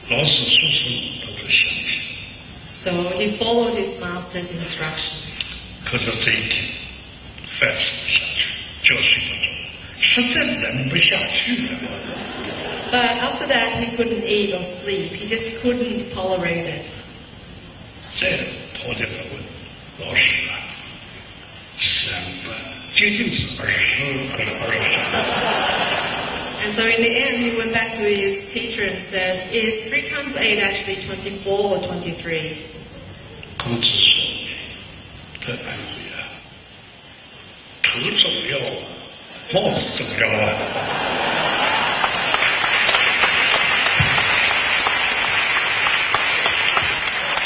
老师说什么他都相信。 so he followed his master's instructions. 可是这一天饭吃不下去，觉睡不着，实在忍不下去了。 But after that, he couldn't eat or sleep. He just couldn't tolerate it. 再跑进来问老师啊，3分究竟是20还是23？ And so in the end, he went back to his teacher and said, is 3 times 8 actually 24 or 23? 孔子说：“在安徽啊，头重要啊，帽子重要啊。”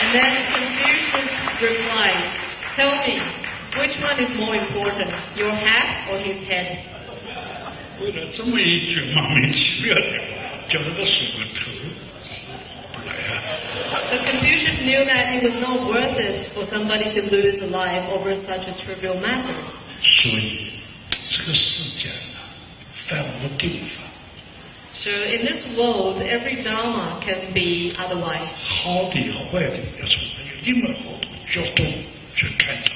And then Confucius replied, tell me, which one is more important, your hat or his head? 为了这么一句莫名其妙的话，叫他数个头，不来啊！ So Confucius knew that it was not worth it for somebody to lose a life over such a trivial matter. 所以这个世界啊，犯无定法。 So in this world, every dharma can be otherwise. 好的坏的要从另外好多角度去看它。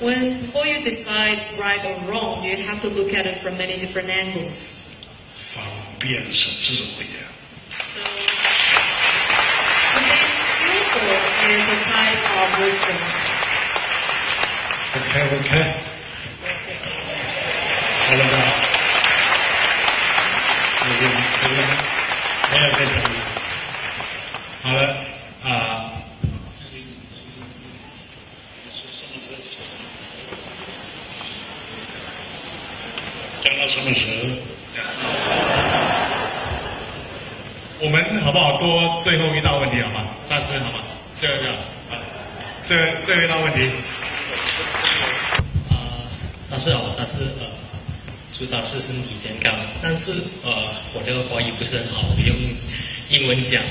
When before you decide right or wrong, you have to look at it from many different angles. 方便是智慧呀。 So to be skillful is a type of wisdom. OK， 好了吧？还要再讲吗？好了啊。讲到什么时候？我们好不好多最后一道问题好吗？大师好吗？最后一道啊，最后一道问题。大师好，大师祝大师身体健康。但是我这个华语不是很好，我用英文讲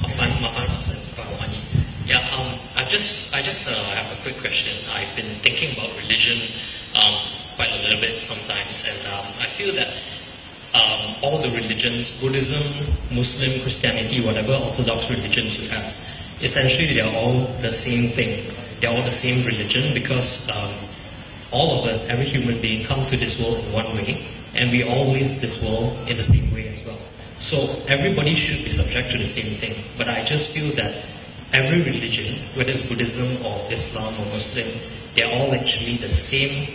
麻烦老师帮我翻译。Yeah, I just have a quick question. I've been thinking about religion quite a little bit sometimes, and I feel that all the religions, Buddhism, Muslim, Christianity, whatever Orthodox religions you have, essentially they're all the same thing. they're all the same religion because all of us, every human being, come to this world in one way, and we all live this world in the same way as well. So everybody should be subject to the same thing. But I just feel that every religion, whether it's Buddhism or Islam or Muslim, they're all actually the same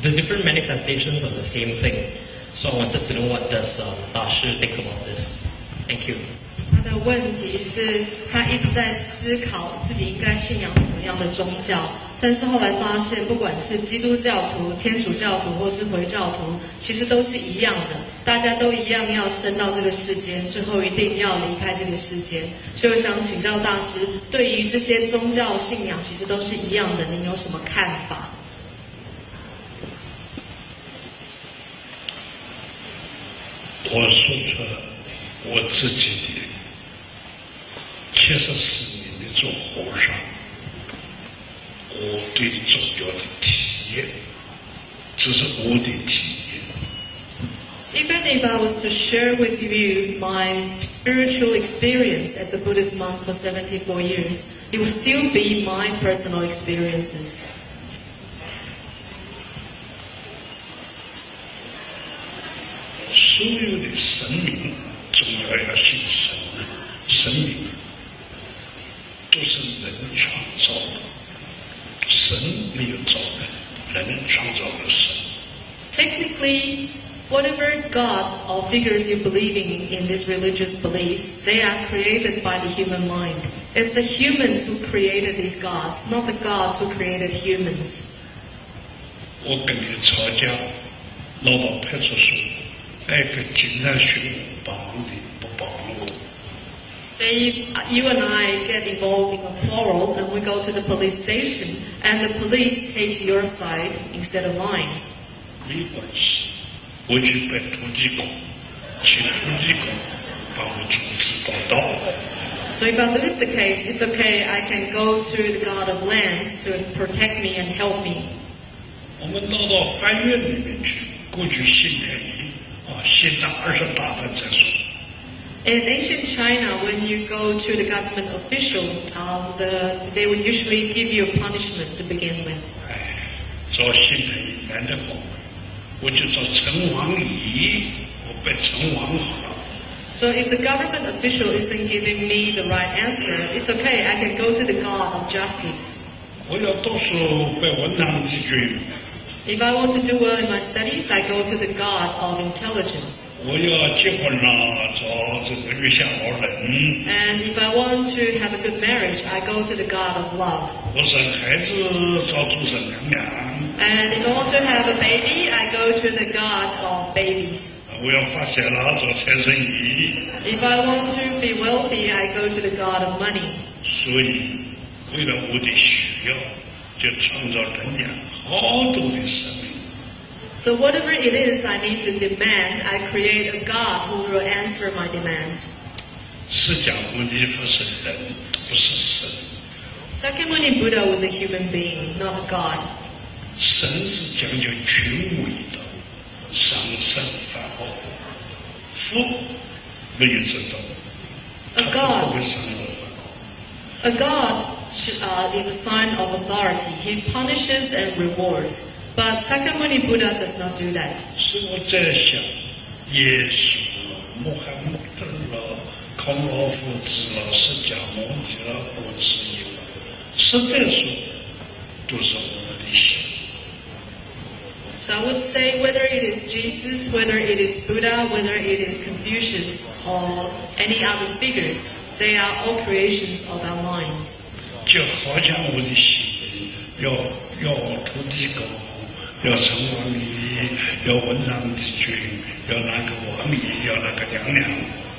the different manifestations of the same thing. So I wanted to know what does Dashi think about this. Thank you. 他的问题是，他一直在思考自己应该信仰什么样的宗教，但是后来发现，不管是基督教徒、天主教徒或是回教徒，其实都是一样的，大家都一样要生到这个世间，最后一定要离开这个世间。所以我想请教大师，对于这些宗教信仰，其实都是一样的，您有什么看法？我说出我自己的74年的做和尚，我对宗教的体验，这是我的体验。Even if I was to share with you my spiritual experience as a Buddhist monk for 74 years, it would still be my personal experiences. 所有的生命，总要信神，生命都是人创造的，神没有造人，人创造了神。Technically, whatever God or figures you believe in these religious beliefs, they are created by the human mind. It's the humans who created these gods, not the gods who created humans. 我跟你吵架，闹到派出所。那个警察询我帮忙的，不帮我。Say you and I get involved in a quarrel and we go to the police station and the police takes your side instead of mine. 没关系，我去拜土地公，请土地公帮我主持公道。So if I lose the case, it's okay. I can go to the God of lands to protect me and help me. 我们闹到法院里面去，过去信太医。先打20大板再说。In ancient China, when you go to the government official, they would usually give you a punishment to begin with. 找信太医难得过，我就找城隍爷，我拜城隍好。So if the government official isn't giving me the right answer, it's okay. I can go to the God of justice. 我要读书拜文堂之君。If I want to do well in my studies, I go to the God of intelligence. 我要结婚了，找这个月下老人。And if I want to have a good marriage, I go to the God of love. 我生孩子找祖生娘娘。And if I want to have a baby, I go to the God of babies. 我要发财了，找财神爷。If I want to be wealthy, I go to the God of money. 所以，为了我的需要。就创造人家好多的生命。So whatever it is I need to demand, I create a God who will answer my demand. 释迦牟尼佛是人，不是神。Sakyamuni Buddha was a human being, not a God. 神是讲究权威的，上善反恶，佛没有这种，他不会上恶反恶。A God is a sign of authority. He punishes and rewards. But Sakyamuni Buddha does not do that. 所以我在想，耶稣了、穆罕默德了、孔老夫子了、释迦牟尼了、观世音了，实在说都是我的心。So I would say whether it is Jesus, whether it is Buddha, whether it is Confucius, or any other figures, they are all creations of our minds. 就好像我的心要土地公，要城隍爷，要文章之君，要那个王爷，要那个娘娘，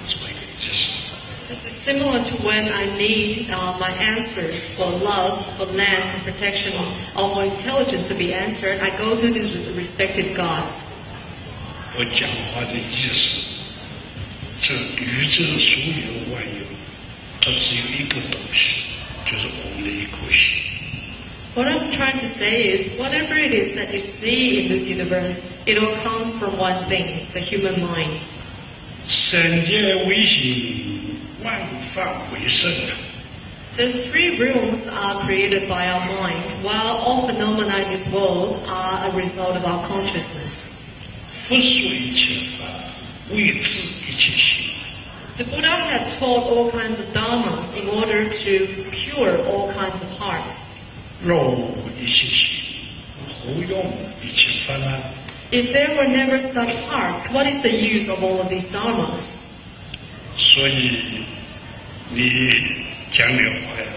这么一个意思。This is similar to when I need my answers for love, for land, for protection, or for intelligence to be answered. I go to these respected gods. 我讲话的意思，这宇宙所有万有，它只有一个东西。就是我们的一颗心。What I'm trying to say is, whatever it is that you see in this universe, it all comes from one thing, the human mind. 三界为心，万法为身。The three realms are created by our mind, while all phenomena in this world are a result of our consciousness. 佛说一切法，为治一切心。 The Buddha had taught all kinds of dharmas in order to cure all kinds of hearts. 若无一切心，何用一切法呢？ If there were never such hearts, what is the use of all of these dharmas? 所以你讲的话呀，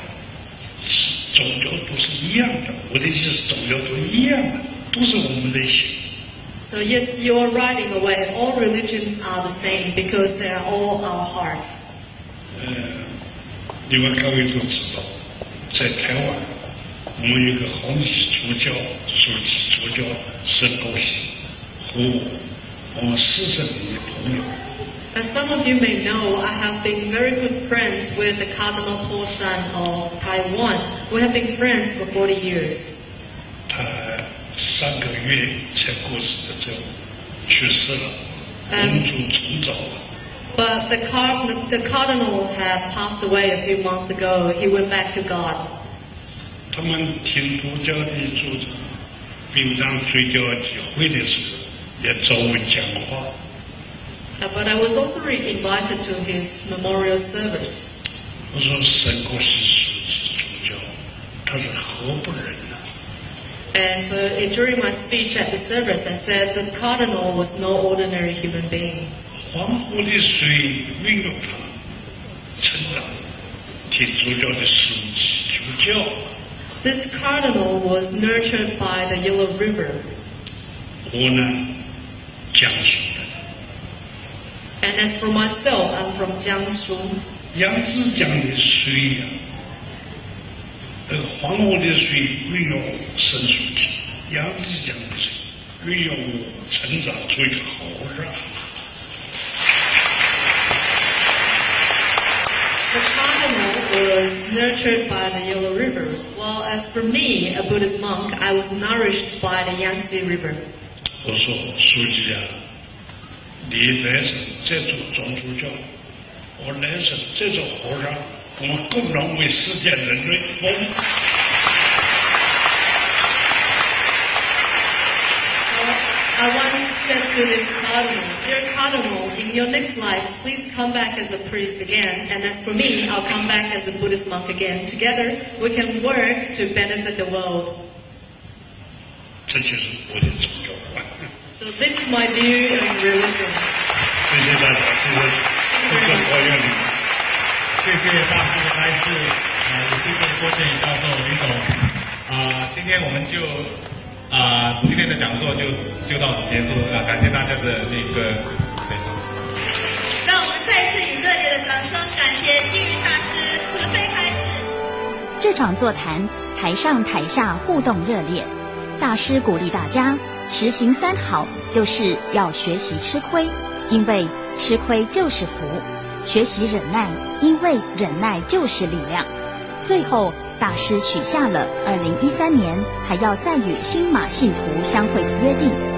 宗教都是一样的。我的意思是，宗教都一样的，都是我们的心。 So yes, you are right in a way. All religions are the same because they are all our hearts. 另外各位都知道，在台湾，我们有个红旗主教沈高兴和我们40年的朋友。 As some of you may know, I have been very good friends with the Cardinal Paul Shan of Taiwan. We have been friends for 40 years. 他3个月才过世的时候去世了，公主重走了。 But the Cardinal had passed away a few months ago. He went back to God. 他们听主教的主张，平常睡觉聚会的时候也找我讲话。 But I was also invited to his memorial service. 我说沈国熙是主教，他是何不人呢？ And so during my speech at the service, I said the Cardinal was no ordinary human being. 黄河的水孕育他成长，听主教的事迹主教。 This Cardinal was nurtured by the Yellow River. 我呢，江苏的。 And as for myself, I'm from Jiangsu. 扬子江的水呀、黄河的水运用生疏体，扬子江的水运用我成长出一个好人。 The Cardinal was nurtured by the Yellow River, while as for me, a Buddhist monk, I was nourished by the Yangtze River. 我说书记啊，你来生再做总主教，我来生再做和尚，我们共同为世界人类服务。 I once said to this Cardinal, Dear Cardinal, in your next life, please come back as a priest again, and as for me, I'll come back as a Buddhist monk again. Together, we can work to benefit the world. 这就是我的宗教观。 So this is my view on religion. 谢谢大家，谢谢我愿意。谢谢大师的开示，也谢谢郭振宇教授、林总。今天我们就今天的讲座就到此结束，感谢大家的那个分享。让我们再次以热烈的掌声感谢星云大师慈悲开示。这场座谈台上台下互动热烈，大师鼓励大家实行3好，就是要学习吃亏，因为吃亏就是福；学习忍耐，因为忍耐就是力量。最后，大师许下了2013年还要再与新马信徒相会的约定。